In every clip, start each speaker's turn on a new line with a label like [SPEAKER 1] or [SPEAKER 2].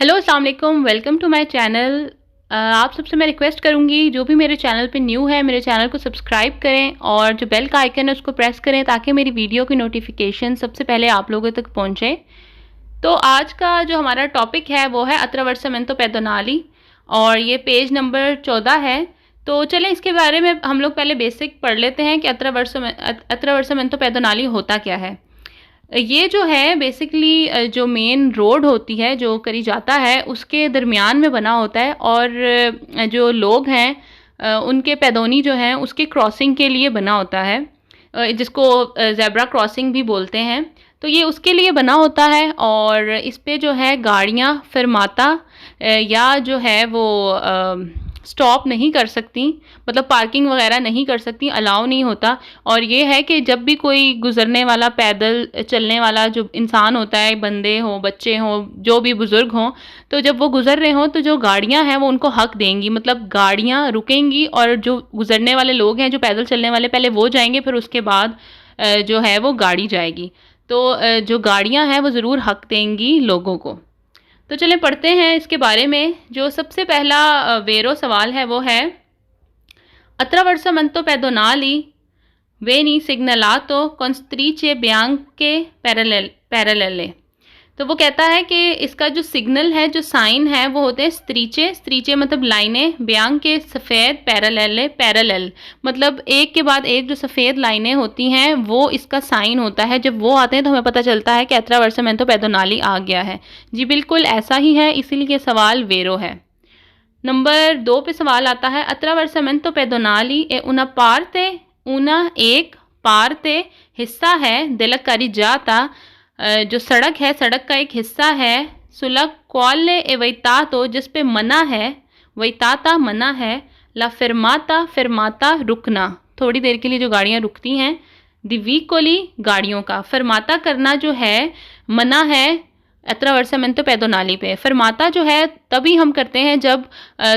[SPEAKER 1] Hello अस्सलाम वालेकुम, welcome to my channel. आप सबसे मैं रिक्वेस्ट करूंगी जो भी मेरे चैनल पे न्यू है मेरे चैनल को सब्सक्राइब करें और जो बेल का आइकन है उसको प्रेस करें ताकि मेरी वीडियो की नोटिफिकेशन सबसे पहले आप लोगों तक पहुंचे। तो आज का जो हमारा टॉपिक है वो है अत्रवर्समेंतो पेदोनाली और ये पेज नंबर 14 है। तो चलें इसके बारे में हम लोग पहले बेसिक पढ़ लेते हैं कि अत्रवर्समेंतो पेदोनाली होता क्या है। ये जो है बेसिकली जो मेन रोड होती है जो करी जाता है उसके दरमियान में बना होता है और जो लोग हैं उनके पैदोनी जो हैं उसके क्रॉसिंग के लिए बना होता है, जिसको ज़ेब्रा क्रॉसिंग भी बोलते हैं। तो ये उसके लिए बना होता है और इस पे जो है गाड़ियाँ फरमाता या जो है वो स्टॉप नहीं कर सकती, मतलब पार्किंग वगैरह नहीं कर सकती, अलाउ नहीं होता। और ये है कि जब भी कोई गुज़रने वाला पैदल चलने वाला जो इंसान होता है, बंदे हों, बच्चे हों, जो भी बुज़ुर्ग हों, तो जब वो गुज़र रहे हों तो जो गाड़ियाँ हैं वो उनको हक देंगी, मतलब गाड़ियाँ रुकेंगी और जो गुज़रने वाले लोग हैं, जो पैदल चलने वाले, पहले वो जाएंगे फिर उसके बाद जो है वो गाड़ी जाएगी। तो जो गाड़ियाँ हैं वो ज़रूर हक देंगी लोगों को। तो चलें पढ़ते हैं इसके बारे में। जो सबसे पहला वेरो सवाल है वो है attraversamento pedonali veni segnalato con strisce bianche parallele। तो वो कहता है कि इसका जो सिग्नल है, जो साइन है, वो होते हैं स्त्रीचे। स्त्रीचे मतलब लाइनें, ब्यांग के सफ़ेद, पैरेलल मतलब एक के बाद एक जो सफ़ेद लाइनें होती हैं वो इसका साइन होता है। जब वो आते हैं तो हमें पता चलता है कि अत्रावर्समेंतो पेदोनाली आ गया है। जी बिल्कुल ऐसा ही है, इसीलिए ये सवाल वेरो है। नंबर 2 पे सवाल आता है अत्रावर्समेंतो पेदोनाली ए una parte, una एक पार्ते हिस्सा है, दिलक करी जाता जो सड़क है, सड़क का एक हिस्सा है, सुलग क्वाले ए वैतातो जिस पे मना है, वैताता मना है, ला फिरमाता फिरमाता रुकना, थोड़ी देर के लिए जो गाड़ियाँ रुकती हैं, दिवीकोली गाड़ियों का, फरमाता करना जो है मना है अत्रावर्समेंतो पेदोनाली पे। फरमाता जो है तभी हम करते हैं जब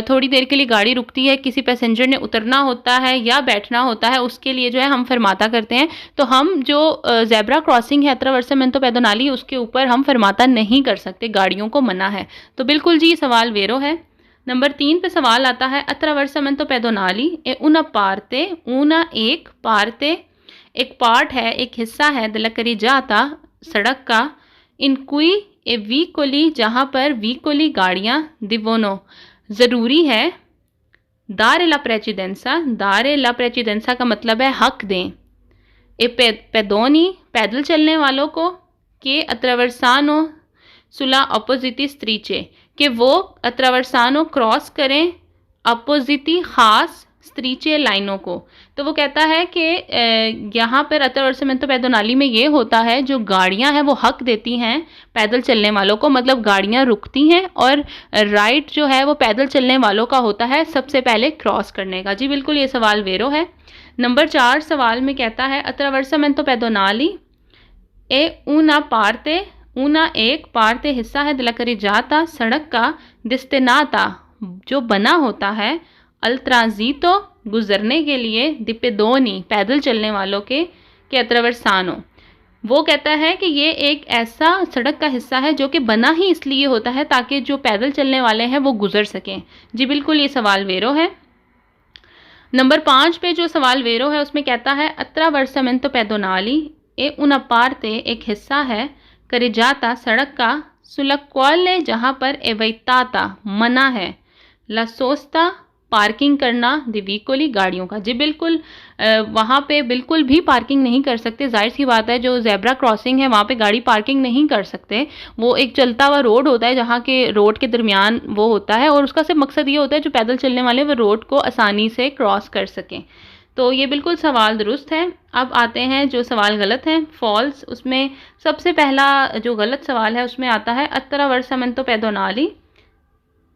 [SPEAKER 1] थोड़ी देर के लिए गाड़ी रुकती है, किसी पैसेंजर ने उतरना होता है या बैठना होता है, उसके लिए जो है हम फरमाता करते हैं। तो हम जो ज़ेब्रा क्रॉसिंग है अत्रावर्समेंतो पेदोनाली उसके ऊपर हम फरमाता नहीं कर सकते, गाड़ियों को मना है। तो बिल्कुल जी सवाल वेरो है। नंबर 3 पे सवाल आता है अत्रावर्समेंतो पेदोनाली ए una parte, una एक पार्ते एक पार्ट है, एक हिस्सा है, दलकरी जाता सड़क का, इन कुई ए वीकोली जहाँ पर वीकोली गाड़ियाँ, दिवोनो ज़रूरी है, दारे ला प्रेसिडेंसा, दारे ला प्रेसिडेंसा का मतलब है हक दें, ए पेदोनी पैदल चलने वालों को, के अत्रवर्सानो सुला अपोजिटी स्त्रीचे कि वो अत्रवर्सानो क्रॉस करें अपोजिटी ख़ास स्त्रीचे लाइनों को। तो वो कहता है कि यहाँ पर अत्रावर्समेंतो पेदोनाली में ये होता है जो गाड़ियाँ हैं वो हक देती हैं पैदल चलने वालों को, मतलब गाड़ियाँ रुकती हैं और राइट जो है वो पैदल चलने वालों का होता है सबसे पहले क्रॉस करने का। जी बिल्कुल ये सवाल वेरो है। नंबर 4 सवाल में कहता है अत्रावर्समेंतो पेदोनाली ए ऊना पार्ते, ऊना एक पार्ते हिस्सा है दिलकरी जाता सड़क का, दिस्तेनाता जो बना होता है, अल्ट्राजीतो गुजरने के लिए, दिपेदोनी पैदल चलने वालों के अत्रवर्सानो। वो कहता है कि ये एक ऐसा सड़क का हिस्सा है जो कि बना ही इसलिए होता है ताकि जो पैदल चलने वाले हैं वो गुजर सकें। जी बिल्कुल ये सवाल वेरो है। नंबर 5 पे जो सवाल वेरो है उसमें कहता है अत्रावर्समेंतो पेदोनाली ए una parte एक हिस्सा है, करे जाता सड़क का, सुलक्वाले जहाँ पर एवैताता मना है, ला सोस्ता पार्किंग करना, दिवीकोली गाड़ियों का। जी बिल्कुल वहाँ पे बिल्कुल भी पार्किंग नहीं कर सकते, जाहिर सी बात है जो ज़ेब्रा क्रॉसिंग है वहाँ पे गाड़ी पार्किंग नहीं कर सकते। वो एक चलता हुआ रोड होता है जहाँ के रोड के दरमियान वो होता है और उसका सिर्फ मकसद ये होता है जो पैदल चलने वाले वो रोड को आसानी से क्रॉस कर सकें। तो ये बिल्कुल सवाल दुरुस्त है। अब आते हैं जो सवाल गलत हैं, फॉल्स। उसमें सबसे पहला जो गलत सवाल है उसमें आता है अत्रावर्समेंतो पेदोनाली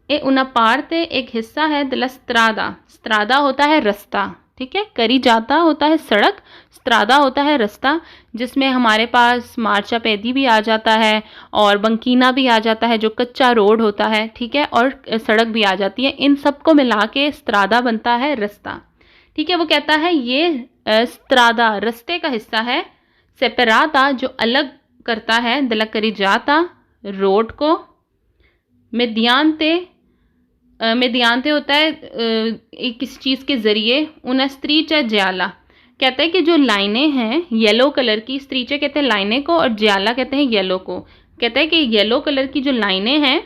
[SPEAKER 1] ए una parte एक हिस्सा है दिला स्त्रादा, स्त्रादा होता है रास्ता, ठीक है, करी जाता होता है सड़क, स्त्रादा होता है रास्ता, जिसमें हमारे पास मार्चा पैदी भी आ जाता है और बंकीना भी आ जाता है जो कच्चा रोड होता है, ठीक है, और सड़क भी आ जाती है। इन सबको मिला के स्त्रादा बनता है रास्ता, ठीक है। वो कहता है ये स्त्रादा रास्ते का हिस्सा है, सेपराता जो अलग करता है दिला करी जाता रोड को, मेडिante मेडिante होता है किसी चीज़ के ज़रिए, उन स्त्रीचा ज्याला कहता है कि जो लाइनें हैं येलो कलर की, स्त्रीचे कहते हैं लाइनें को और ज्याला कहते हैं येलो को। कहता है कि येलो कलर की जो लाइनें हैं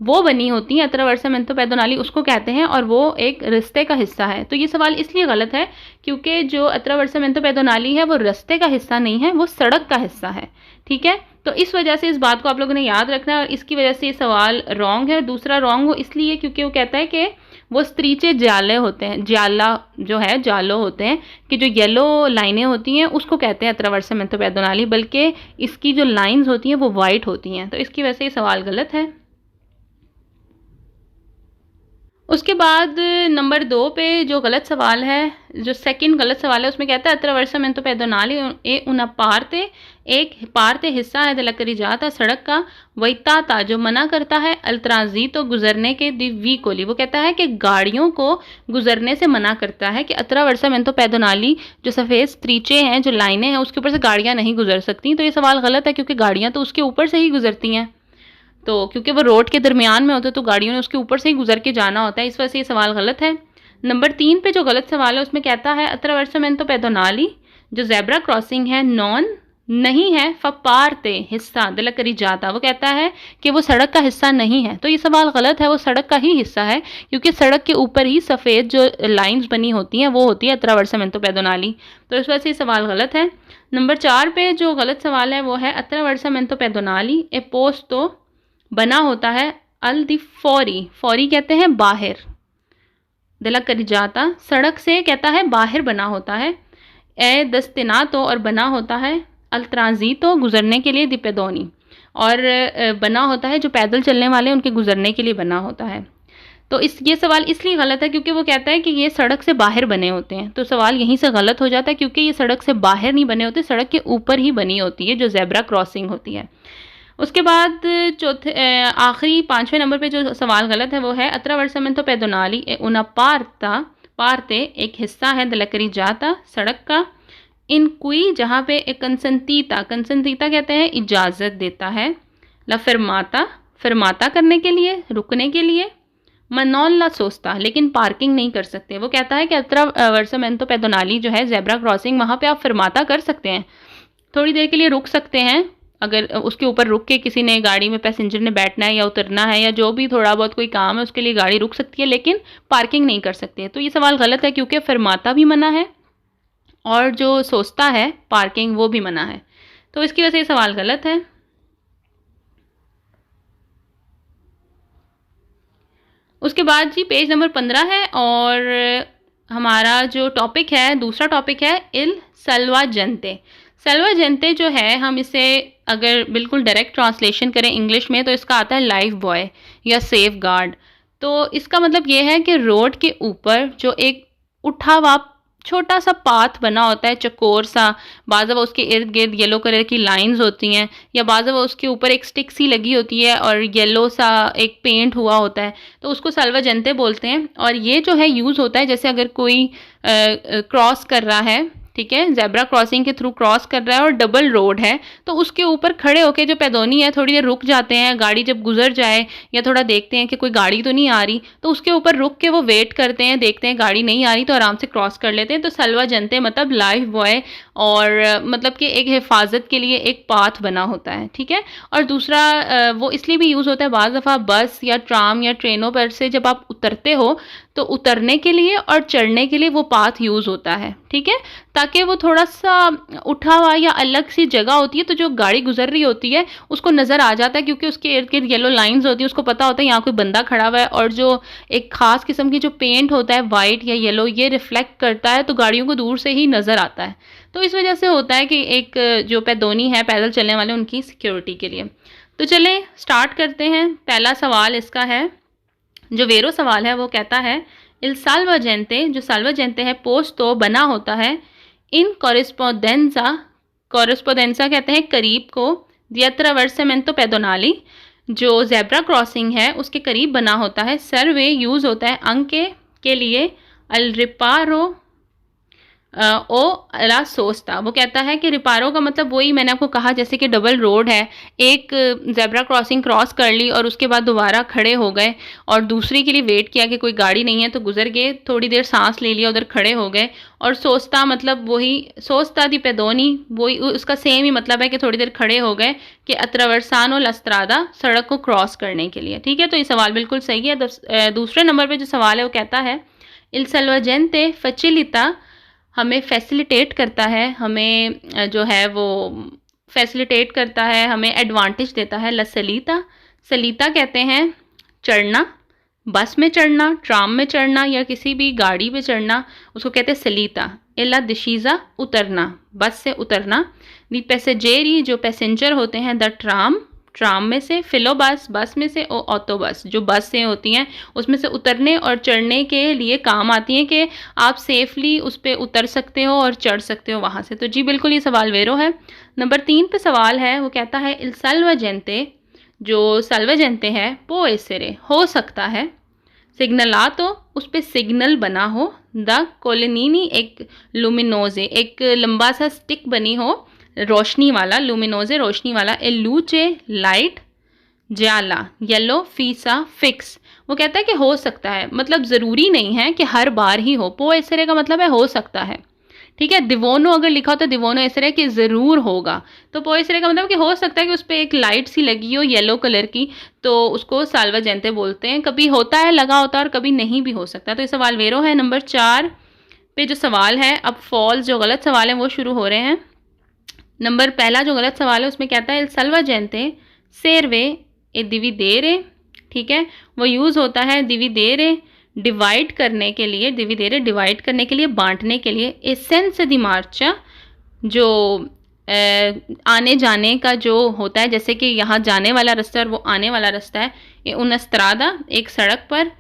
[SPEAKER 1] वो बनी होती हैं अट्रावर्सामेंतो पेडोनाली, उसको कहते हैं, और वो एक रास्ते का हिस्सा है। तो ये सवाल इसलिए गलत है क्योंकि जो अट्रावर्सामेंतो पेडोनाली है वो रास्ते का हिस्सा नहीं है, वो सड़क का हिस्सा है। ठीक है, तो इस वजह से इस बात को आप लोगों ने याद रखना है और इसकी वजह से ये सवाल रॉन्ग है। दूसरा रॉन्ग वो इसलिए क्योंकि वो कहता है कि वो स्त्रीचे ज्याले होते हैं, ज्याला जो है जालो होते हैं, कि जो येलो लाइनें होती हैं उसको कहते हैं अट्रावर्सामेंतो पेडोनाली, बल्कि इसकी जो लाइंस होती हैं वो वाइट होती हैं। तो इसकी वजह से ये सवाल गलत है। उसके बाद नंबर 2 पे जो गलत सवाल है, जो सेकंड गलत सवाल है, उसमें कहता है अट्रावर्सामेंतो पेडोनाली ए una parte, एक पार्ते हिस्सा है दella carreggiata सड़क का, वैताता जो मना करता है, अल ट्रांजिटो गुजरने के, दी vicoli वो कहता है कि गाड़ियों को गुजरने से मना करता है कि अट्रावर्सामेंतो पेडोनाली जो सफ़ेद स्त्रीचे हैं, जो लाइनें हैं, उसके ऊपर से गाड़ियाँ नहीं गुजर सकती। तो ये सवाल गलत है क्योंकि गाड़ियाँ तो उसके ऊपर से ही गुजरती हैं, तो क्योंकि वो रोड के दरमियान में होते तो गाड़ियों ने उसके ऊपर से ही गुजर के जाना होता है, इस वजह से ये सवाल गलत है। नंबर 3 पे जो गलत सवाल है उसमें कहता है अट्रावर्सामेंतो पेडोनाली जो ज़ेब्रा क्रॉसिंग है नॉन नहीं है फपार्ते हिस्सा दella carreggiata, वो कहता है कि वो सड़क का हिस्सा नहीं है। तो ये सवाल गलत है, वो सड़क का ही हिस्सा है क्योंकि सड़क के ऊपर ही सफ़ेद जो लाइंस बनी होती हैं वो होती है अट्रावर्सामेंतो पेडोनाली। तो इस वजह से ये सवाल गलत है। नंबर 4 पे जो गलत सवाल है वो है अट्रावर्सामेंतो पेडोनाली ए पोस्तो बना होता है अल दी फौरी, फौरी कहते हैं बाहर, दella carreggiata सड़क से कहता है बाहर बना होता है, ए दस्तिनातो और बना होता है, अल ट्रांजिटो गुजरने के लिए, दी पेडोनी और बना होता है जो पैदल चलने वाले उनके गुजरने के लिए बना होता है। तो ये सवाल इसलिए गलत है क्योंकि वो कहता है कि ये सड़क से बाहर बने होते हैं, तो सवाल यहीं से गलत हो जाता है क्योंकि ये सड़क से बाहर नहीं बने होते, सड़क के ऊपर ही बनी होती है जो ज़ेब्रा क्रॉसिंग होती है। उसके बाद चौथे आखिरी 5वें नंबर पे जो सवाल गलत है वो है अट्रावर्सामेंतो पेडोनाली ए una parte एक हिस्सा है della carreggiata सड़क का, इन cui जहाँ पे एक कंसंतीता कहते हैं इजाज़त देता है, ला फरमाता करने के लिए, रुकने के लिए, मनोन ला सोस्ता लेकिन पार्किंग नहीं कर सकते। वो कहता है कि अट्रावर्सामेंतो पेडोनाली जो है ज़ेब्रा क्रॉसिंग वहाँ पे आप फरमाता कर सकते हैं, थोड़ी देर के लिए रुक सकते हैं, अगर उसके ऊपर रुक के किसी ने गाड़ी में पैसेंजर ने बैठना है या उतरना है या जो भी थोड़ा बहुत कोई काम है उसके लिए गाड़ी रुक सकती है, लेकिन पार्किंग नहीं कर सकते। तो ये सवाल गलत है क्योंकि फरमाता भी मना है और जो सोचता है पार्किंग वो भी मना है, तो इसकी वजह से ये सवाल गलत है। उसके बाद जी पेज नंबर 15 है और हमारा जो टॉपिक है, दूसरा टॉपिक है इल सल्वाजेंते। सल्वाजेंते जो है, हम इसे अगर बिल्कुल डायरेक्ट ट्रांसलेशन करें इंग्लिश में तो इसका आता है लाइफ बॉय या सेफ गार्ड। तो इसका मतलब ये है कि रोड के ऊपर जो एक उठा हुआ छोटा सा पाथ बना होता है, चकोर सा, बाज़ उसके इर्द गिर्द येलो कलर की लाइंस होती हैं या बाज़ उसके ऊपर एक स्टिक सी लगी होती है और येलो सा एक पेंट हुआ होता है, तो उसको सल्वाजेंते बोलते हैं। और ये जो है यूज़ होता है जैसे अगर कोई क्रॉस कर रहा है, ठीक है, ज़ेब्रा क्रॉसिंग के थ्रू क्रॉस कर रहा है और डबल रोड है, तो उसके ऊपर खड़े होके जो पैदोनी है थोड़ी देर रुक जाते हैं, गाड़ी जब गुजर जाए या थोड़ा देखते हैं कि कोई गाड़ी तो नहीं आ रही, तो उसके ऊपर रुक के वो वेट करते हैं, देखते हैं गाड़ी नहीं आ रही तो आराम से क्रॉस कर लेते हैं। तो सल्वाजेंते मतलब लाइफ बॉय, और मतलब कि एक हिफाजत के लिए एक पाथ बना होता है, ठीक है। और दूसरा वो इसलिए भी यूज़ होता है, बाज़ दफ़ा बस या ट्राम या ट्रेनों पर से जब आप उतरते हो तो उतरने के लिए और चढ़ने के लिए वो पाथ यूज़ होता है, ठीक है, ताकि वो थोड़ा सा उठा हुआ या अलग सी जगह होती है तो जो गाड़ी गुजर रही होती है उसको नज़र आ जाता है, क्योंकि उसके इर्द गिर्द येलो लाइंस होती है, उसको पता होता है यहाँ कोई बंदा खड़ा हुआ है। और जो एक ख़ास किस्म की जो पेंट होता है वाइट या येलो, ये रिफ्लेक्ट करता है तो गाड़ियों को दूर से ही नज़र आता है। तो इस वजह से होता है कि एक जो पैदोनी है पैदल चलने वाले उनकी सिक्योरिटी के लिए। तो चलें स्टार्ट करते हैं। पहला सवाल इसका है, जो वेरो सवाल है वो कहता है इल साल्वाजेंते, जो साल्वाजेंते है पोस्ट तो बना होता है इन कॉरेस्पोंडेंसा, कॉरेस्पोंडेंसा कहते हैं करीब को, दी अट्रावर्सामेंतो पेडोनाली जो ज़ेब्रा क्रॉसिंग है उसके करीब बना होता है। सर्वे यूज़ होता है अंक के लिए, अल रिपारो ओ ला सोचता। वो कहता है कि रिपारो का मतलब वही मैंने आपको कहा, जैसे कि डबल रोड है, एक ज़ेब्रा क्रॉसिंग क्रॉस कर ली और उसके बाद दोबारा खड़े हो गए और दूसरी के लिए वेट किया कि कोई गाड़ी नहीं है तो गुजर गए, थोड़ी देर सांस ले लिया, उधर खड़े हो गए। और सोचता मतलब वही सोचता दी पेदोनी, वही उसका सेम ही मतलब है कि थोड़ी देर खड़े हो गए कि अत्रवर्सानो लस्त्रादा, सड़क को क्रॉस करने के लिए। ठीक है, तो ये सवाल बिल्कुल सही है। दूसरे नंबर पर जो सवाल है वो कहता है इल सल्वाजेंते फचिलिता, हमें फैसिलिटेट करता है, हमें जो है वो फैसिलिटेट करता है, हमें एडवांटेज देता है। लसलीता, सलीता कहते हैं चढ़ना, बस में चढ़ना, ट्राम में चढ़ना या किसी भी गाड़ी पे चढ़ना, उसको कहते हैं सलीता। एला दिशीज़ा, उतरना, बस से उतरना। दी पैसेजेरी, जो पैसेंजर होते हैं, द ट्राम, ट्राम में से, फिलो बस, बस में से, और ऑटो बस, जो बस से होती हैं उसमें से उतरने और चढ़ने के लिए काम आती हैं कि आप सेफली उस पर उतर सकते हो और चढ़ सकते हो वहाँ से। तो जी बिल्कुल ये सवाल वेरो है। नंबर 3 पे सवाल है, वो कहता है इल सल्वाजेंते, जो सल्वाजेंते है वो एसेरे, हो सकता है, सिग्नला तो उस पर सिग्नल बना हो, द कोलिनीनी, एक लुमिनोजे, एक लंबा सा स्टिक बनी हो रोशनी वाला, लुमिनोजे रोशनी वाला। ए लूचे, लाइट, जाला, येलो, फीसा, फिक्स। वो कहता है कि हो सकता है, मतलब ज़रूरी नहीं है कि हर बार ही हो। पो एसरे का मतलब है हो सकता है। ठीक है, दिवोनो अगर लिखा हो तो दिवोनो एसरे कि ज़रूर होगा, तो पो एसरे का मतलब कि हो सकता है कि उस पर एक लाइट सी लगी हो येलो कलर की, तो उसको साल्वाजेंते बोलते हैं। कभी होता है लगा होता है और कभी नहीं भी हो सकता। तो ये सवाल वेरो है। नंबर 4 पे जो सवाल है, अब फॉल्स जो गलत सवाल है वो शुरू हो रहे हैं। नंबर पहला जो गलत सवाल है उसमें कहता है सल्वाजेंते सेरवे ए दिविदेरे। ठीक है, वो यूज़ होता है दिविदेरे डिवाइड करने के लिए, दिविदेरे डिवाइड करने के लिए, बांटने के लिए। ए सेंस दी मार्चा, जो आने जाने का जो होता है, जैसे कि यहाँ जाने वाला रास्ता और वो आने वाला रास्ता है। ए उन स्त्रादा, एक सड़क पर।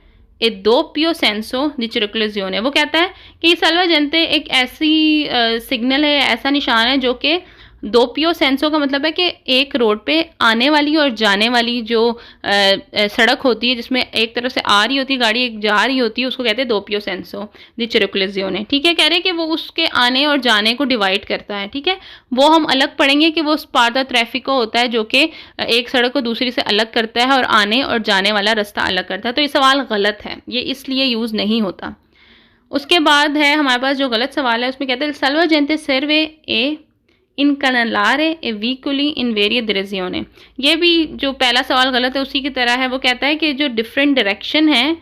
[SPEAKER 1] ए दोपियो सेंसो दी सर्कुलेजियोने, वो कहता है कि सल्वाजेंते एक ऐसी सिग्नल है, ऐसा निशान है जो कि दोपियो सेंसो का मतलब है कि एक रोड पे आने वाली और जाने वाली जो सड़क होती है, जिसमें एक तरफ से आ रही होती है गाड़ी, एक जा रही होती है, उसको कहते हैं दोपियो सेंसो दी सर्कुलेजियोने। ठीक है, कह रहे हैं कि वो उसके आने और जाने को डिवाइड करता है। ठीक है, वो हम अलग पढ़ेंगे कि वो स्पार्दा ट्रैफिको होता है जो कि एक सड़क को दूसरी से अलग करता है और आने और जाने वाला रास्ता अलग करता है। तो ये सवाल गलत है, ये इसलिए यूज़ नहीं होता। उसके बाद है हमारे पास जो गलत सवाल है, उसमें कहते हैं सल्वाजेंते सर्वे ए इनकनलारे ए वीकुली इन वेरिए डिरेजियोने। ये भी जो पहला सवाल गलत है उसी की तरह है। वो कहता है कि जो डिफरेंट डायरेक्शन है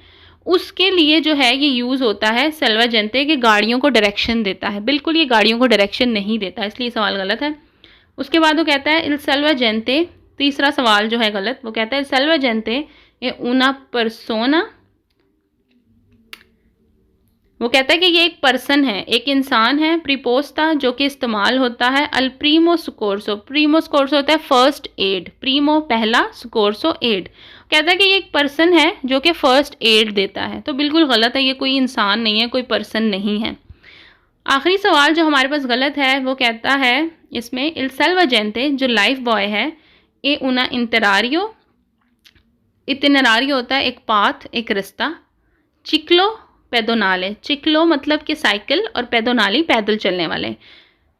[SPEAKER 1] उसके लिए जो है ये यूज़ होता है सल्वाजेंते, कि गाड़ियों को डायरेक्शन देता है। बिल्कुल ये गाड़ियों को डायरेक्शन नहीं देता, इसलिए सवाल गलत है। उसके बाद वो कहता है इल सल्वाजेंते, तीसरा सवाल जो है गलत, वो कहता है सल्वाजेंते ए उना परसोना। वो कहता है कि ये एक पर्सन है, एक इंसान है। प्रीपोस्ता, जो कि इस्तेमाल होता है अल प्रीमो स्कोर्सो, प्रीमो स्कोर्सो होता है फर्स्ट एड, प्रीमो पहला, स्कोर्सो एड। कहता है कि ये एक पर्सन है जो कि फर्स्ट एड देता है। तो बिल्कुल गलत है, ये कोई इंसान नहीं है, कोई पर्सन नहीं है। आखिरी सवाल जो हमारे पास गलत है वो कहता है इसमें इल सल्वाजेंते, जो लाइफ बॉय है, ए उना इंटरारियो, इतिनरारियो होता है एक पाथ, एक रास्ता। चिक्लो पैदोनाले, चिक्लो मतलब कि साइकिल और पैदोनाली पैदल चलने वाले।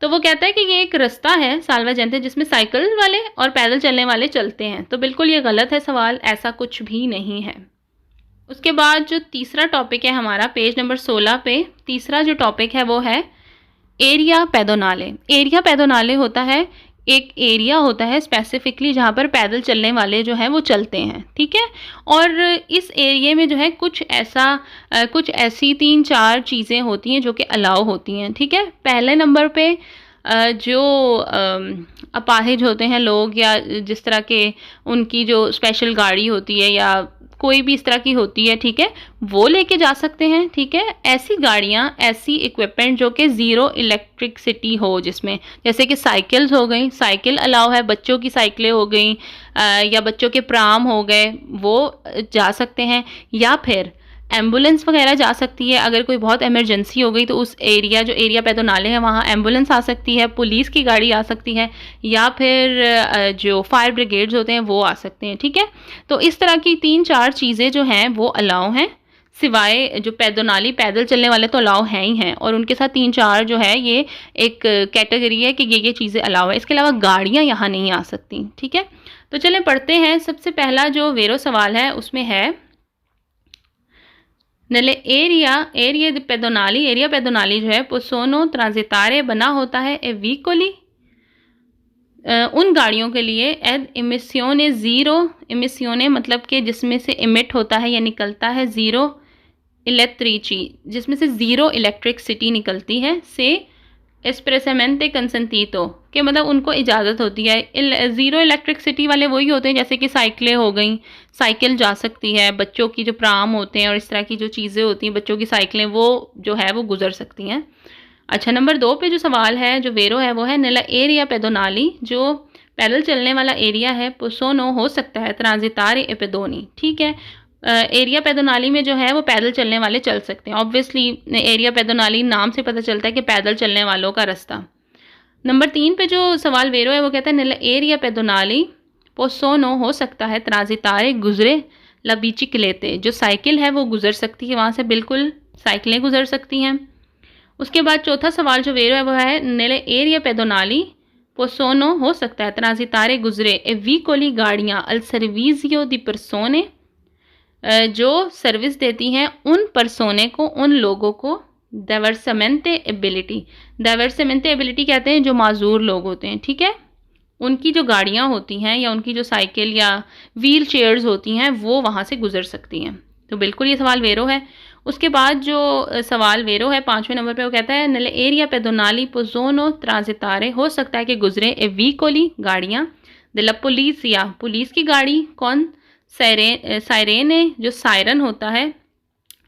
[SPEAKER 1] तो वो कहता है कि ये एक रास्ता है सल्वाजेंते जिसमें साइकिल वाले और पैदल चलने वाले चलते हैं। तो बिल्कुल ये गलत है सवाल, ऐसा कुछ भी नहीं है। उसके बाद जो तीसरा टॉपिक है हमारा पेज नंबर 16 पे, तीसरा जो टॉपिक है वो है एरिया पैदोनाले। एरिया पैदोनाले होता है एक एरिया होता है स्पेसिफिकली जहाँ पर पैदल चलने वाले जो हैं वो चलते हैं। ठीक है, और इस एरिया में जो है कुछ ऐसी 3-4 चीज़ें होती हैं जो कि अलाउ होती हैं। ठीक है, पहले नंबर पे जो अपाहिज होते हैं लोग, या जिस तरह के उनकी जो स्पेशल गाड़ी होती है या कोई भी इस तरह की होती है, ठीक है, वो लेके जा सकते हैं। ठीक है, ऐसी गाड़ियाँ, ऐसी इक्विपमेंट जो कि ज़ीरो इलेक्ट्रिसिटी हो, जिसमें जैसे कि साइकिल्स हो गई, साइकिल अलाउ है, बच्चों की साइकिलें हो गई, या बच्चों के प्राम हो गए, वो जा सकते हैं। या फिर एम्बुलेंस वगैरह जा सकती है, अगर कोई बहुत इमरजेंसी हो गई तो उस एरिया, जो एरिया पैदोनाले हैं वहाँ एम्बुलेंस आ सकती है, पुलिस की गाड़ी आ सकती है, या फिर जो फायर ब्रिगेड्स होते हैं वो आ सकते हैं। ठीक है, तो इस तरह की 3-4 चीज़ें जो हैं वो अलाउ हैं सिवाय जो पैदोनाली पैदल चलने वाले तो अलाउ हैं ही हैं, और उनके साथ 3-4 जो है ये एक कैटेगरी है कि ये चीज़ें अलाउ है। इसके अलावा गाड़ियाँ यहाँ नहीं आ सकती। ठीक है, तो चलें पढ़ते हैं। सबसे पहला जो वेरो सवाल है उसमें है नले एरिया पेदोनाली जो है पोसोनो ट्रांजितारे बना होता है ए व्हीकोली उन गाड़ियों के लिए एड इमिसियोने ज़ीरो, इमिसियोने मतलब कि जिसमें से इमिट होता है या निकलता है ज़ीरो इलेक्ट्रिची, जिसमें से ज़ीरो इलेक्ट्रिसिटी निकलती है, से एस्प्रेसमेंटे कंसेंटीतो के मतलब उनको इजाज़त होती है। ज़ीरो इलेक्ट्रिसिटी वाले वही होते हैं जैसे कि साइकिलें हो गई, साइकिल जा सकती है, बच्चों की जो प्राम होते हैं और इस तरह की जो चीज़ें होती हैं बच्चों की साइकिलें, वो जो है वो गुजर सकती हैं। अच्छा, नंबर 2 पे जो सवाल है जो वेरो है वो है नला एरिया पेदोनाली, जो पैदल चलने वाला एरिया है पोसोनो हो सकता है ट्रांजितारे ए पेदोनी। ठीक है, एरिया पेदोनाली में जो है वो पैदल चलने वाले चल सकते हैं। ऑब्वियसली एरिया पेदोनाली नाम से पता चलता है कि पैदल चलने वालों का रास्ता। नंबर 3 पे जो सवाल वेरो है वो कहता है नला एरिया पेदोनाली पोसोनो हो सकता है ट्रांजितारे गुजरे ला बिचिक्लेते, जो साइकिल है वो गुजर सकती है, वहाँ से बिल्कुल साइकिलें गुजर सकती हैं। उसके बाद चौथा सवाल जो वेरो है वो है नेले एरिया पेदोनाली पोसोनो हो सकता है ट्रांजितारे गुजरे ए व्हीकोली गाड़ियाँ अल सर्विजियो दी परसोने, जो सर्विस देती हैं उन परसोने को, उन लोगों को डाइवर्समेंटे एबिलिटी कहते हैं जो माजूर लोग होते हैं। ठीक है, उनकी जो गाड़ियाँ होती हैं या उनकी जो साइकिल या व्हील चेयर्स होती हैं वो वहाँ से गुजर सकती हैं। तो बिल्कुल ये सवाल वेरो है। उसके बाद जो सवाल वेरो है 5वें नंबर पे वो कहता है नले एरिया पेदोनाली पोसोनो ट्रांजितारे हो सकता है कि गुजरे ए व्हीकोली गाड़ियाँ दिला पुलिस, या पुलिस की गाड़ी कौन, सायरेने जो सायरन होता है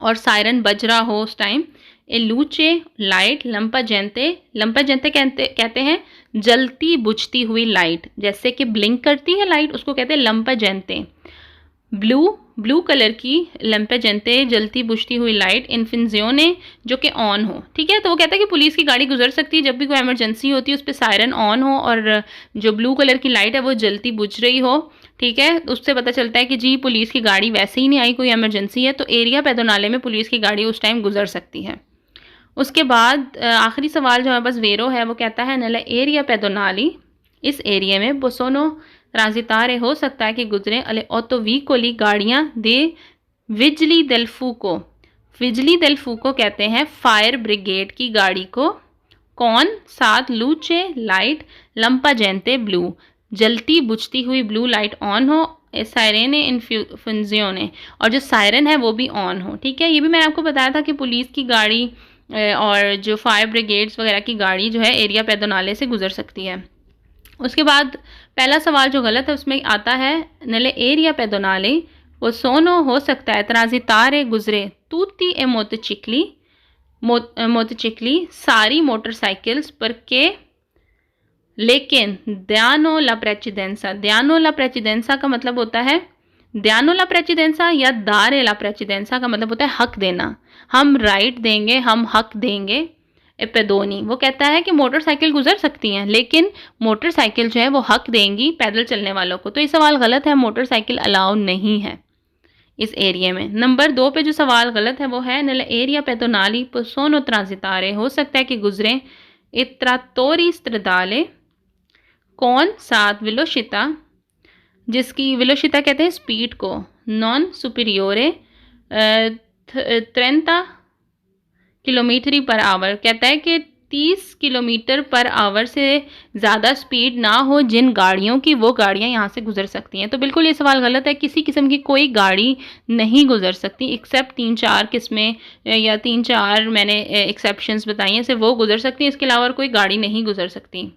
[SPEAKER 1] और सायरन बज रहा हो उस टाइम, ए लूचे लाइट, लंपा जेंते कहते हैं जलती बुझती हुई लाइट, जैसे कि ब्लिंक करती है लाइट उसको कहते हैं लंपा जेंते। ब्लू कलर की लंपे जेंते जलती बुझती हुई लाइट इन्फिन्जियोने जो कि ऑन हो। ठीक है, तो वो कहता है कि पुलिस की गाड़ी गुजर सकती है जब भी कोई इमरजेंसी होती है, उस पर सायरन ऑन हो और जो ब्लू कलर की लाइट है वो जलती बुझ रही हो। ठीक है, उससे पता चलता है कि जी पुलिस की गाड़ी वैसे ही नहीं आई, कोई इमरजेंसी है, तो एरिया पेदोनाले में पुलिस की गाड़ी उस टाइम गुजर सकती है। उसके बाद आखिरी सवाल जो है बस वेरो है वो कहता है नला एरिया पेदोनाली, इस एरिया में पोसोनो ट्रांजितारे हो सकता है कि गुजरे अले ऑटो व्हीकोली गाड़ियाँ दे विजली देल फूको कहते हैं फायर ब्रिगेड की गाड़ी को, कौन, साथ लूचे लाइट लंपा जेंते ब्लू, जलती बुझती हुई ब्लू लाइट ऑन हो, सायरेने इन्फिन्जियोने और जो सायरन है वो भी ऑन हो। ठीक है, ये भी मैंने आपको बताया था कि पुलिस की गाड़ी और जो फायर ब्रिगेड्स वगैरह की गाड़ी जो है एरिया पेदोनाले से गुजर सकती है। उसके बाद पहला सवाल जो गलत है उसमें आता है नले एरिया पेदोनाले पोसोनो हो सकता है ट्रांजितारे गुजरे तुtti e मोटरसाइकिली सारी मोटरसाइकिल्स पर के, लेकिन दियानो ला प्रेसिडेंसा का मतलब होता है, दियानो ला प्रेसिडेंसा या दारे ला प्रेसिडेंसा का मतलब होता है हक देना, हम राइट देंगे, हम हक देंगे। एपेदोनी वो कहता है कि मोटरसाइकिल गुजर सकती हैं लेकिन मोटरसाइकिल जो है वो हक देंगी पैदल चलने वालों को, तो ये सवाल गलत है, मोटरसाइकिल अलाउ नहीं है इस एरिया में। नंबर 2 पे जो सवाल गलत है वो है नले एरिया पेदोनाली पोसोनो ट्रांजितारे हो सकता है कि गुजरे इत्रातोरी स्त्रदाले, कौन, साथ वेलोसिता, जिसकी वेलोसिता कहते हैं स्पीड को, नॉन सुपीरियोरे 30 किलोमीटर पर आवर कहता है कि 30 किलोमीटर पर आवर से ज़्यादा स्पीड ना हो जिन गाड़ियों की, वो गाड़ियाँ यहाँ से गुजर सकती हैं। तो बिल्कुल ये सवाल गलत है, किसी किस्म की कोई गाड़ी नहीं गुजर सकती एक्सेप्ट 3-4 किस्में या 3-4 मैंने एक्सेप्शंस बताई हैं, सिर्फ वो गुजर सकती हैं, इसके अलावा कोई गाड़ी नहीं गुजर सकती।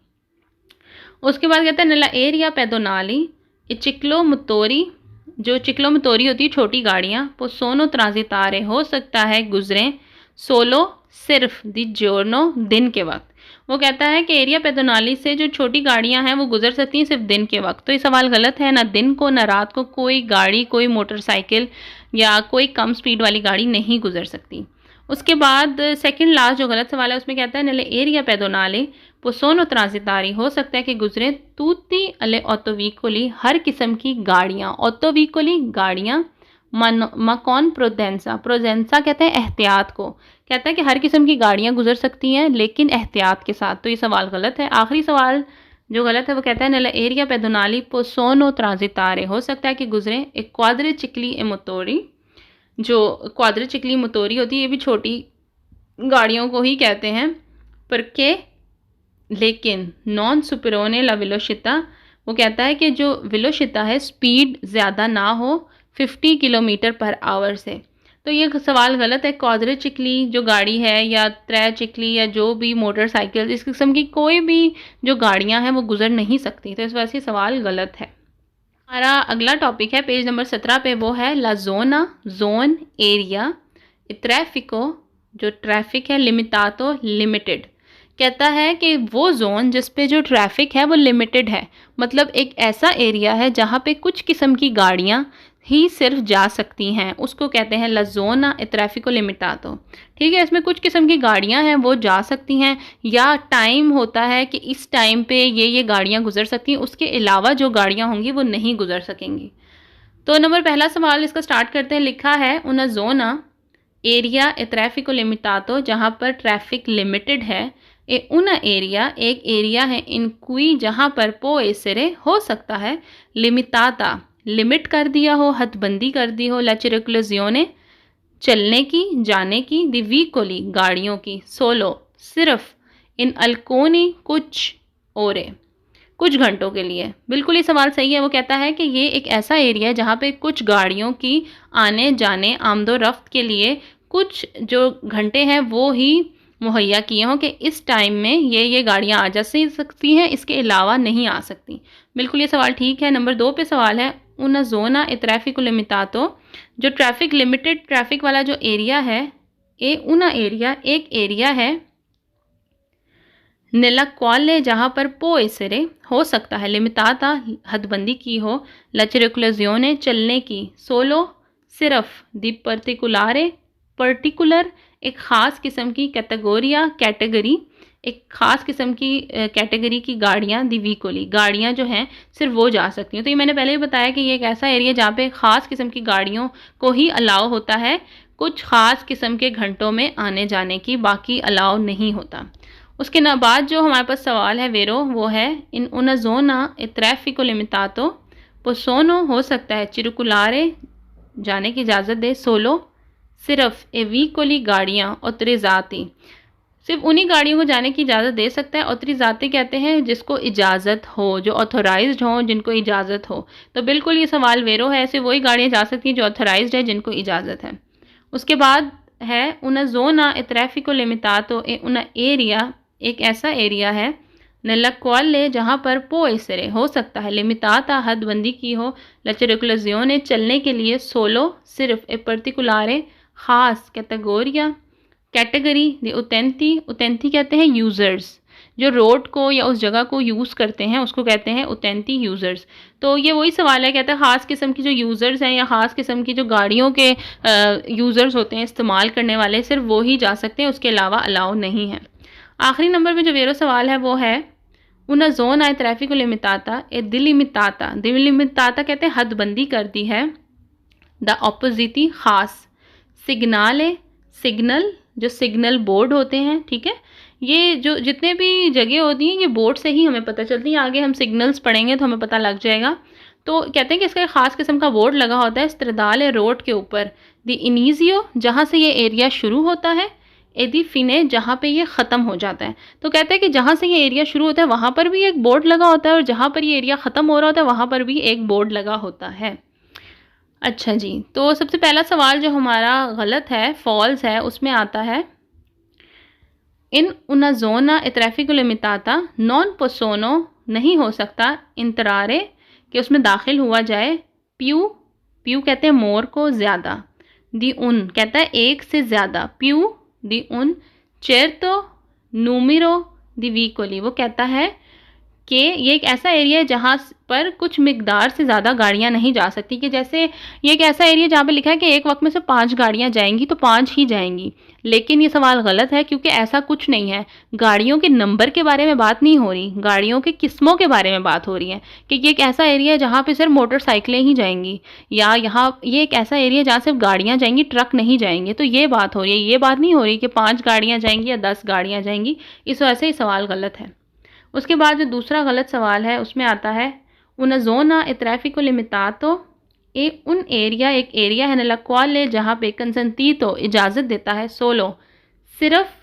[SPEAKER 1] उसके बाद कहता है नला एरिया पेदोनाली चिक्लोमोटोरी, जो चिक्लोमोटोरी होती है छोटी गाड़ियाँ, पोसोनो ट्रांजितारे हो सकता है गुजरें सोलो सिर्फ दी जोर्नो दिन के वक्त। वो कहता है कि एरिया पेदोनाली से जो छोटी गाड़ियां हैं वो गुजर सकती हैं सिर्फ दिन के वक्त, तो ये सवाल गलत है, ना दिन को ना रात को कोई गाड़ी, कोई मोटरसाइकिल या कोई कम स्पीड वाली गाड़ी नहीं गुजर सकती। उसके बाद सेकंड लास्ट जो गलत सवाल है उसमें कहता है नले एरिया पेदोनाले पोसोनो ट्रांजितारी हो सकता है कि गुजरे तुtti अले ऑटोवीकोली हर किस्म की गाड़ियाँ, ऑटोवीकोली गाड़ियाँ मकॉन प्रोडेंसा, प्रोडेंसा कहते हैं एहतियात को, कहता है कि हर किस्म की गाड़ियाँ गुजर सकती हैं लेकिन एहतियात के साथ। तो ये सवाल गलत है। आखिरी सवाल जो गलत है वो कहता है नella एरिया पेदोनाली पोसोनो ट्रांजितारे, हो सकता है कि गुजरे एक क्वाड्रिचिकली ए मोटोरी, जो क्वाड्रिचिकली मोटोरी होती है ये भी छोटी गाड़ियों को ही कहते हैं, पर के लेकिन नॉन सुपरोने ला वेलोसिता, वो कहता है कि जो वेलोसिता है स्पीड ज़्यादा ना हो 50 किलोमीटर पर आवर से। तो ये सवाल गलत है। क्वाड्रिचिकली जो गाड़ी है या ट्राइचिकली या जो भी मोटरसाइकिल इस किस्म की कोई भी जो गाड़ियां हैं वो गुजर नहीं सकती, तो इस वजह से सवाल गलत है। हमारा अगला टॉपिक है पेज नंबर 17 पे, वो है ला जोना, जोन, एरिया, ट्रैफिको जो ट्रैफिक है, लिमिटातो लिमिटेड, कहता है कि वो जोन जिस पे जो ट्रैफिक है वो लिमिटेड है, मतलब एक ऐसा एरिया है जहाँ पे कुछ किस्म की गाड़ियाँ ही सिर्फ जा सकती हैं, उसको कहते हैं ला जोना ए ट्रैफिको लिमिटातो। ठीक है, इसमें कुछ किस्म की गाड़ियाँ हैं वो जा सकती हैं, या टाइम होता है कि इस टाइम पे ये गाड़ियाँ गुजर सकती हैं, उसके अलावा जो गाड़ियाँ होंगी वो नहीं गुजर सकेंगी। तो नंबर पहला सवाल इसका स्टार्ट करते हैं। लिखा है उना जोना एरिया ए ट्रैफिको लिमिटातो, जहाँ पर ट्रैफिक लिमिटेड है, ए उना एरिया एक एरिया है इन कुई जहाँ पर पो एसरे हो सकता है लिमिटाता लिमिट कर दिया हो, हदबंदी कर दी हो, ला चिरकुलजियोने चलने की जाने की, दी वीकोली गाड़ियों की, सोलो सिर्फ, इन अल्कोनी कुछ ओरे कुछ घंटों के लिए। बिल्कुल ये सवाल सही है। वो कहता है कि ये एक ऐसा एरिया है जहाँ पे कुछ गाड़ियों की आने जाने आमदो रफ्त के लिए कुछ जो घंटे हैं वो ही मुहैया किए हों कि इस टाइम में ये गाड़ियाँ आ जा सकती हैं, इसके अलावा नहीं आ सकती। बिल्कुल ये सवाल ठीक है। नंबर 2 पे सवाल है उना जोना ए ट्रैफिक लिमिटातो, जो ट्रैफिक लिमिटेड ट्रैफिक वाला जो एरिया है, ए उना एरिया एक एरिया है नेला क्वाले जहाँ पर पो एसरे हो सकता है लिमिटाता हदबंदी की हो, ला चिरकुलजियोने चलने की, सोलो सिर्फ, दी पर्टिकुलारे पर्टिकुलर एक ख़ास किस्म की, कैटेगोरिया कैटेगरी एक ख़ास किस्म की कैटेगरी की गाड़ियाँ, दी वीकोली गाड़ियाँ जो हैं सिर्फ वो जा सकती हैं। तो ये मैंने पहले ही बताया कि ये एक ऐसा एरिया जहाँ पे ख़ास किस्म की गाड़ियों को ही अलाउ होता है कुछ ख़ास किस्म के घंटों में आने जाने की, बाकी अलाउ नहीं होता। उसके ना बाद जो हमारे पास सवाल है वेरो, वो है इन उना जोना ए ट्रैफिको लिमिटातो पोसोनो, हो सकता है चिरकुलारे जाने की इजाज़त दे, सोलो सिर्फ, ए वीकोली गाड़ियाँ ऑथराइज़ाती सिर्फ उन्हीं गाड़ियों को जाने की इजाज़त दे सकता है। ऑथराइज़ाती कहते हैं जिसको इजाज़त हो, जो ऑथोराइज्ड हो, जिनको इजाज़त हो। तो बिल्कुल ये सवाल वेरो है, ऐसे वही गाड़ियाँ जा सकती हैं जो ऑथोराइज्ड है, जिनको इजाज़त है। उसके बाद है उना जोना ए ट्रैफिको लिमिटातो ए उना एरिया एक ऐसा एरिया है नेला क्वाले जहाँ पर पो एसरे हो सकता है लिमिटाता हदबंदी की हो, ला चिरकुलजियोने चलने के लिए, सोलो सिर्फ, ए पर्टिकुलारे ख़ास, कैटेगोरिया कैटेगरी, दी उतेंती उतेंती कहते हैं यूज़र्स, जो रोड को या उस जगह को यूज़ करते हैं उसको कहते हैं उतेंती यूज़र्स। तो ये वही सवाल है, कहते हैं ख़ास किस्म की जो यूज़र्स हैं या ख़ास किस्म की जो गाड़ियों के यूज़र्स होते हैं इस्तेमाल करने वाले, सिर्फ वो ही जा सकते हैं, उसके अलावा अलाउ नहीं है। आखिरी नंबर में जो वेरो सवाल है वो है उना जोन आए ट्रैफिक लिमिटाता ए दिलिमिटाता, दिलिमिटाता कहते हैं हदबंदी कर दी है, द ऑपोजिटी ख़ास, सिग्नाले सिग्नल जो सिग्नल बोर्ड होते हैं, ठीक है, ये जो जितने भी जगह होती हैं ये बोर्ड से ही हमें पता चलती हैं, आगे हम सिग्नल्स पढ़ेंगे तो हमें पता लग जाएगा। तो कहते हैं कि इसका एक ख़ास किस्म का बोर्ड लगा होता है स्त्रदाल रोड के ऊपर, दी इनिजियो जहाँ से ये एरिया शुरू होता है, एदी फिने जहाँ पे ये ख़त्म हो जाता है। तो कहते हैं कि जहाँ से ये एरिया शुरू होता है वहाँ पर भी एक बोर्ड लगा होता है और जहाँ पर ये एरिया ख़त्म हो रहा होता है वहाँ पर भी एक बोर्ड लगा होता है। अच्छा जी, तो सबसे पहला सवाल जो हमारा गलत है, फॉल्स है, उसमें आता है इन उना जोना ए ट्रैफिक लिमिटाता नॉन पोसोनो नहीं हो सकता इंतरारे कि उसमें दाखिल हुआ जाए, प्यू प्यू कहते हैं मोर को ज़्यादा, दी उन कहता है एक से ज़्यादा, प्यू दी उन, चेरतो नूमिरो दी वीकोली वो कहता है कि ये एक ऐसा एरिया है जहाँ पर कुछ मिकदार से ज़्यादा गाड़ियाँ नहीं जा सकती, कि जैसे ये एक ऐसा एरिया जहाँ पे लिखा है कि एक वक्त में से 5 गाड़ियाँ जाएंगी तो 5 ही जाएंगी, लेकिन ये सवाल गलत है क्योंकि ऐसा कुछ नहीं है। गाड़ियों के नंबर के बारे में बात नहीं हो रही, गाड़ियों के किस्मों के बारे में बात हो रही है कि ये एक ऐसा एरिया है जहाँ पे सिर्फ मोटरसाइकिलें ही जाएंगी, या यहाँ ये एक ऐसा एरिया जहाँ सिर्फ गाड़ियाँ जाएंगी, ट्रक नहीं जाएंगे। तो ये बात हो रही है, ये बात नहीं हो रही कि 5 गाड़ियाँ जाएंगी या 10 गाड़ियाँ जाएंगी। इस वजह से ये सवाल गलत है। उसके बाद जो दूसरा गलत सवाल है उसमें आता है una zona e traffico limitato e un area, एक एरिया है nella quale जहाँ पे consentito इजाज़त देता है सोलो सिर्फ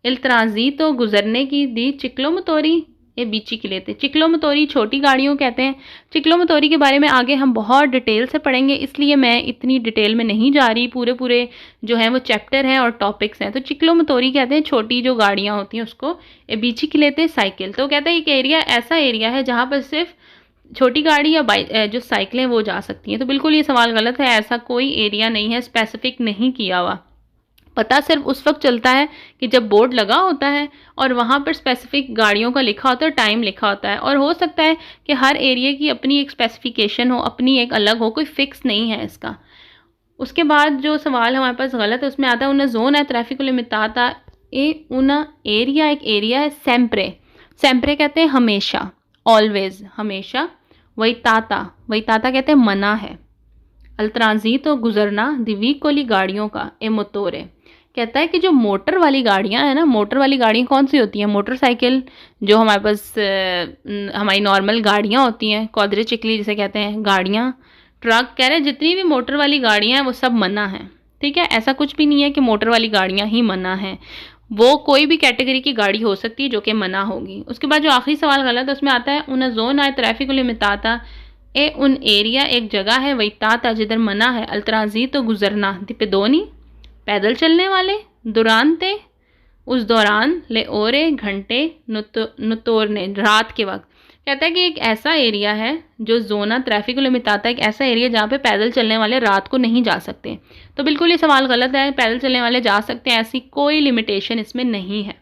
[SPEAKER 1] il transito गुजरने की दी चिक्लोमोटोरी ये बीची के लेते। चिक्लोमोटोरी छोटी गाड़ियों कहते हैं। चिक्लोमोटोरी के बारे में आगे हम बहुत डिटेल से पढ़ेंगे, इसलिए मैं इतनी डिटेल में नहीं जा रही। पूरे जो हैं वो चैप्टर हैं और टॉपिक्स हैं। तो चिक्लोमोटोरी कहते हैं छोटी जो गाड़ियाँ होती हैं उसको। ए बीची के लेते साइकिल। तो कहते हैं एक एरिया ऐसा एरिया है जहाँ पर सिर्फ छोटी गाड़ी या जो साइकिलें वो जा सकती हैं। तो बिल्कुल ये सवाल गलत है, ऐसा कोई एरिया नहीं है, स्पेसिफिक नहीं किया हुआ। पता सिर्फ उस वक्त चलता है कि जब बोर्ड लगा होता है और वहाँ पर स्पेसिफिक गाड़ियों का लिखा होता है, टाइम लिखा होता है। और हो सकता है कि हर एरिया की अपनी एक स्पेसिफिकेशन हो, अपनी एक अलग हो, कोई फिक्स नहीं है इसका। उसके बाद जो सवाल हमारे पास गलत है उसमें आता है उन जोन है ट्रैफिको लिमिटाता ए उन एरिया, एक एरिया है सेम्प्रे। सेम्प्रे कहते हैं हमेशा, ऑलवेज, हमेशा। वही ताता कहते हैं मना है। अल ट्रांजितो गुजरना दिवीकोली गाड़ियों का ए मोटोरे कहता है कि जो मोटर वाली गाड़ियाँ हैं ना, मोटर वाली गाड़ियाँ कौन सी होती हैं? मोटरसाइकिल जो हमारे पास हमारी नॉर्मल गाड़ियाँ होती हैं, कौदरे चिकली जिसे कहते हैं गाड़ियाँ, ट्रक, कह रहे हैं जितनी भी मोटर वाली गाड़ियाँ हैं वो सब मना है। ठीक है, ऐसा कुछ भी नहीं है कि मोटर वाली गाड़ियाँ ही मना हैं। वो कोई भी कैटेगरी की गाड़ी हो सकती है जो कि मना होगी। उसके बाद जो आखिरी सवाल गलत है उसमें आता है उन जोन आए ट्रैफिक लिमिटाता ए उन एरिया, एक जगह है वही ताता जिधर मना है अल ट्रांजितो गुजरना दिपेदोनी पैदल चलने वाले, दुरानते उस दौरान, ले ओरे घंटे, नुतोरने रात के वक्त। कहता है कि एक ऐसा एरिया है जो जोना ट्रैफिक लिमिटाता है, एक ऐसा एरिया जहाँ पे पैदल चलने वाले रात को नहीं जा सकते। तो बिल्कुल ये सवाल गलत है, पैदल चलने वाले जा सकते हैं, ऐसी कोई लिमिटेशन इसमें नहीं है।